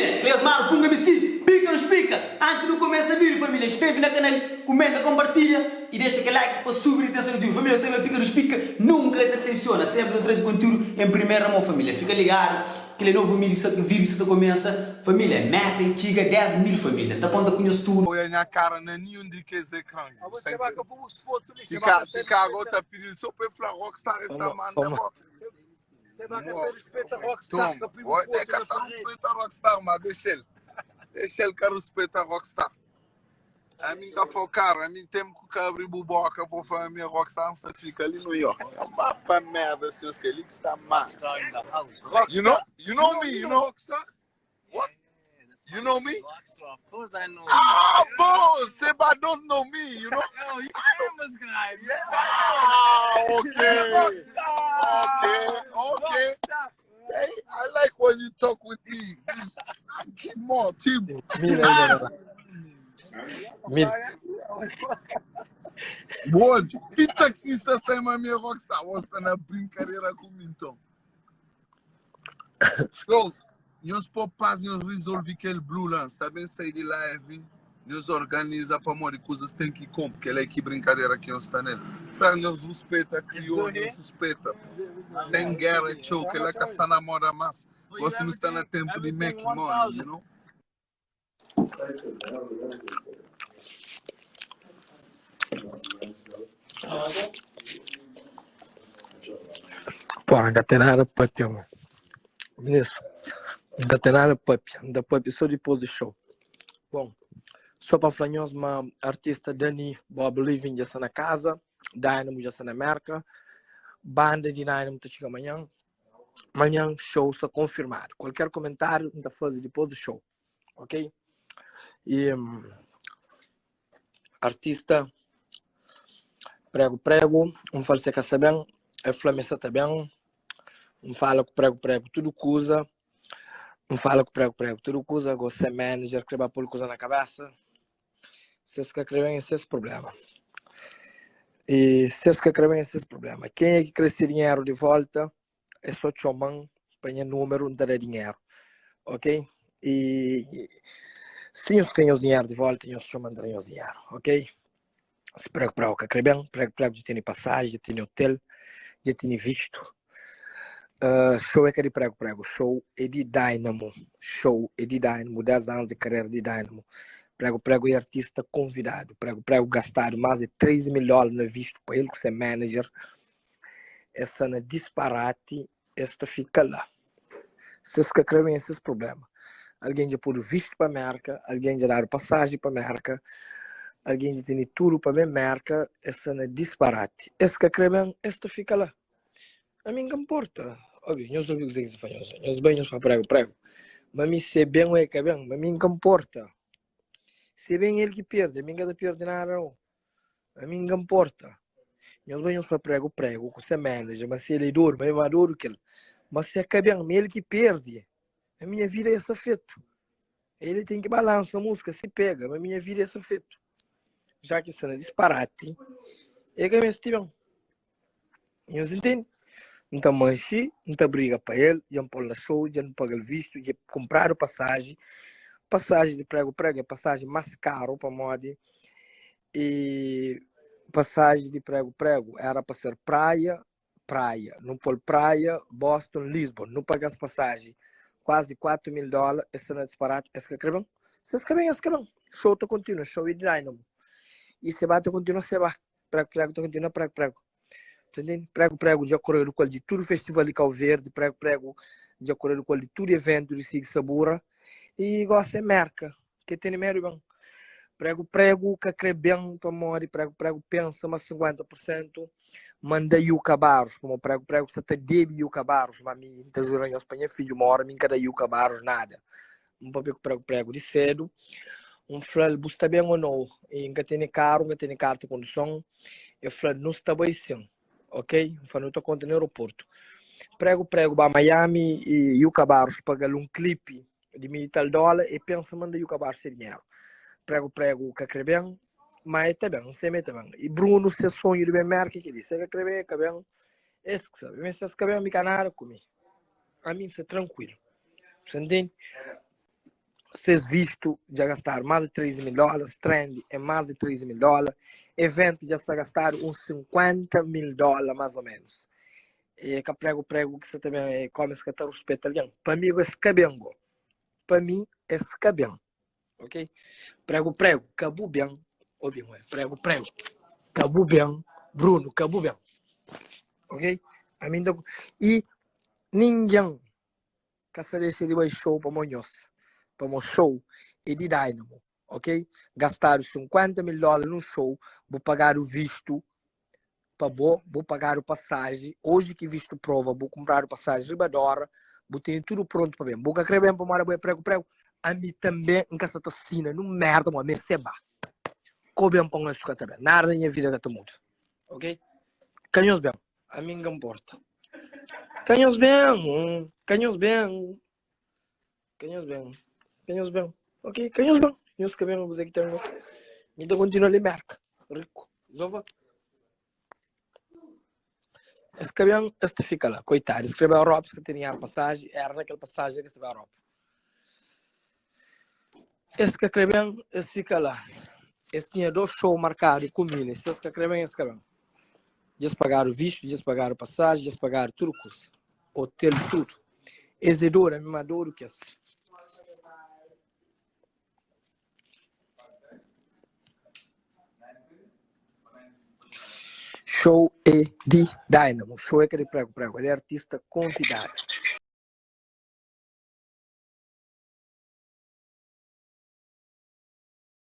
família, Cleosmar, punga-me sim, pica ou explica. Antes de começar a vir, família, inscreve no canal, comenta, compartilha e deixa aquele like para subir a atenção do vídeo. Família, sempre pica ou explica, nunca decepciona, sempre eu trago conteúdo em primeira mão, família. Fica ligado, aquele novo vídeo que começa, família, meta e chega 10 mil, família. Tá conta com isso tudo. Eu na cara não nenhum de que é ecrã. Você vai acabar os fotos, Fica agora pedindo só para falar Rockstar esta manda. Você vai ser respeita Rockstar, Tom, é que está respeita Rockstar, mas deixa ele que respeita Rockstar. A mim está focar, a mim tem que abrir buboca para fazer a minha Rockstar, está fica ali no York. É uma pra merda, seus que ele está mal. You know me, you know Rockstar? What? You know me? Rockstar, of course I know. Ah, boss, Seba don't know me, you know? Yo, you famous guy. Yeah. Ah, okay. Okay. Hey, I like when you talk with me. Keep more, team. Boa, que taxista sai uma minha Rockstar? Você está na brincadeira comigo, então. So, nós popás, nós resolve aquele Blue Lance, tá bem? Sair de live, nós organiza para morrer coisas tem que comprar, porque ele é que brincadeira que nós está nele. Para nós respeita, criou, nós respeita. Sem guerra, choke, ele é que está na moda, mas você não está no tempo de make money, you know? Pô, ainda tem nada para ter, mano. Isso. Ainda tem nada para ter, só depois do show. Bom, só para falar nós, uma artista Dani, Bob Living já está na casa, Dynamo já está na América, banda de Dynamo está chegando amanhã. Amanhã, show está confirmado. Qualquer comentário, ainda faz depois do show, ok? E artista, prego, fala se quer saber, é Flamengo também, fala com prego, tudo coisa, fala com prego, tudo coisa, você é manager, que vai pôr coisa na cabeça, vocês que querem esse problema. E vocês que querem esse problema. Quem é que cresce dinheiro de volta, é só chamar, põe número, não dá dinheiro, ok? E se nós temos dinheiro de volta, nós chamamos dinheiro, ok? Se prego, que bem, prego, já tem passagem, já tem hotel, já tem visto. Show é que de prego, show é de Dynamo, 10 anos de carreira de Dynamo. Prego é artista convidado, prego gastar mais de $13 mil no visto para ele, que é manager. Essa não é disparate, esta fica lá. Vocês que querem esses problemas. Alguém já pôr visto para a América, alguém já dar passagem para a América, alguém já tem tudo para a América, essa não é disparate. Esse que querem, esta fica lá. A mim não importa. Óbvio, nós não vimos isso, nós bem, nós prego. Mas me se bem ou é que bem, mas a mim não importa. Se bem ele que perde, a mim não perde nada, não. A mim não importa. Nós bem, nós prego, com você manager, mas se ele é duro, mas eu adoro que ele. Mas se é bem, ele que perde. A minha vida é essa feito. Ele tem que balançar a música, se pega, mas a minha vida é essa feito. Já que isso não é disparate, é que eu me estive. Nós entendemos? Então, manche, não briga para ele, já não põe na show, já não paga o visto, já compraram passagem de prego é passagem mais caro para mod, e passagem de prego era para ser praia, não pôr praia, Boston, Lisbon, não paga as passagens, quase $4 mil, esse não é disparate, esse que escrevem, se escrevem, show to continua, show de Dynamo, e se vai, continua, prego, continua, prego. Entendeu? Prego, de acordo com de tudo festival de Cabo Verde, prego, de acordo com de tudo evento de Sig Sabura, e gosta é merca, que tem meio bem. Prego, que crê bem para morrer, prego, pensa, mas 50%, manda Yuca Barros, como prego, você está de Yuca Barros, mas me está jurando em Espanha, filho, uma hora, me cada Yuca Barros, nada. Um papel prego de cedo, flor, busta bem ou não, e nunca tem carta de condução, e flor, não está bem sim. Ok? Não estou contando no aeroporto. Prego para Miami e Yuca Barros pagar um clipe de $1.000 e pensa manda Yuca Barros ser dinheiro. Prego, que quer bem, mas está bem, você mete bem. E Bruno, se sonho de bem merca, que diz, você quer bem, que bem, esse que sabe, mas se quer bem, me canara comigo. A mim, você tranquilo. Você entende? Vocês visto já gastaram mais de $13 mil, trend é mais de $13 mil, evento já está gastando uns $50 mil mais ou menos. E que prego que você também come que tá respeito alguém. Para mim é escabengo. Para mim é escabengo. Ok? Prego, cabu bem. Ouviu, prego. Cabu bem. Bruno, cabu bem. Ok? A mim e ninguém que se deixa de show para nós. Para o show e de Dynamo. Ok? Gastaram $50 mil no show. Vou pagar o visto. Vou pagar o passagem. Hoje que visto prova, vou comprar o passagem ribadora, vou ter tudo pronto para ver. Vou querer bem para morar, prego. A mim também, em casa tocina, não merda, mas me seba. Coube para nós também. Nada na minha vida que está muda. Ok? Canhões bem. A mim não importa. Canhões bem. Ok? Canhões bem. Canhões que bem, você que tem. Então continua ali, merca. Rico. Zova. Escreveu, este fica lá, coitado. Escreveu a Europa, que tinha a passagem, era naquela passagem que se vai a Europa. Este que escreveu, este fica lá. Este tinha 2 shows marcados comigo. Este que escreveu. Eles pagaram o visto, eles pagaram a passagem, eles pagaram tudo custo. Hotel, tudo. Esse dor, a mesma dor que esse. Show é de Dynamo. Show é que ele prego. Ele é artista convidado.